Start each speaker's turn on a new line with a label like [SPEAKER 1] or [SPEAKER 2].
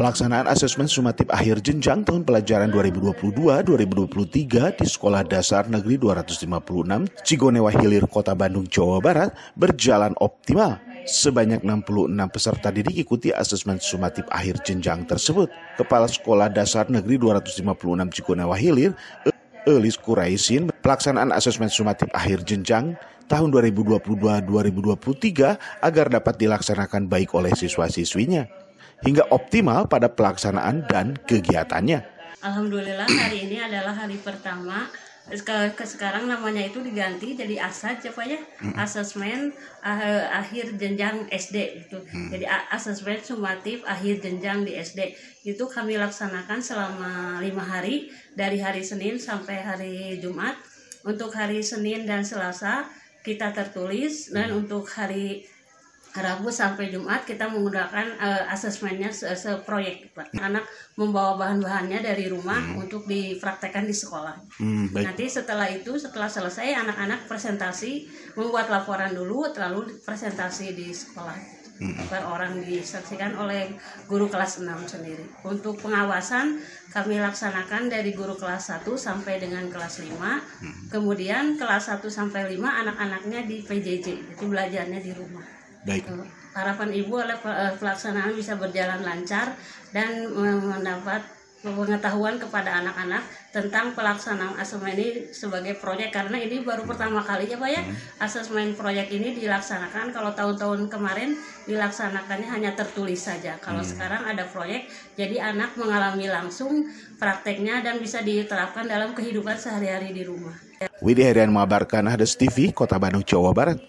[SPEAKER 1] Pelaksanaan asesmen sumatif akhir jenjang tahun pelajaran 2022-2023 di Sekolah Dasar Negeri 256 Cigonewa Hilir, Kota Bandung, Jawa Barat berjalan optimal. Sebanyak 66 peserta didik ikuti asesmen sumatif akhir jenjang tersebut. Kepala Sekolah Dasar Negeri 256 Cigonewa Hilir, Elis Kuraisin, pelaksanaan asesmen sumatif akhir jenjang tahun 2022-2023 agar dapat dilaksanakan baik oleh siswa-siswinya hingga optimal pada pelaksanaan dan kegiatannya.
[SPEAKER 2] Alhamdulillah hari ini adalah hari pertama. Sekarang namanya itu diganti jadi ASAJ apa ya? Asesmen akhir jenjang SD itu. Jadi asesmen sumatif akhir jenjang di SD. Itu kami laksanakan selama 5 hari dari hari Senin sampai hari Jumat. Untuk hari Senin dan Selasa kita tertulis, dan untuk hari Rabu sampai Jumat kita menggunakan asesmennya seproyek. Anak membawa bahan-bahannya dari rumah untuk dipraktekkan di sekolah. Nanti setelah selesai anak-anak presentasi, membuat laporan dulu, lalu presentasi di sekolah. Per orang disaksikan oleh guru kelas 6 sendiri. Untuk pengawasan kami laksanakan dari guru kelas 1 sampai dengan kelas 5. Kemudian kelas 1 sampai 5 anak-anaknya di PJJ, itu belajarnya di rumah.
[SPEAKER 1] Baik.
[SPEAKER 2] Harapan Ibu oleh pelaksanaan bisa berjalan lancar dan mendapat pengetahuan kepada anak-anak tentang pelaksanaan asesmen ini sebagai proyek, karena ini baru pertama kali ya Pak ya, asesmen proyek ini dilaksanakan. Kalau tahun-tahun kemarin dilaksanakannya hanya tertulis saja. Kalau sekarang ada proyek, jadi anak mengalami langsung prakteknya dan bisa diterapkan dalam kehidupan sehari-hari di rumah.
[SPEAKER 1] Widi Herian mengabarkan Hades TV, Kota Bandung, Jawa Barat.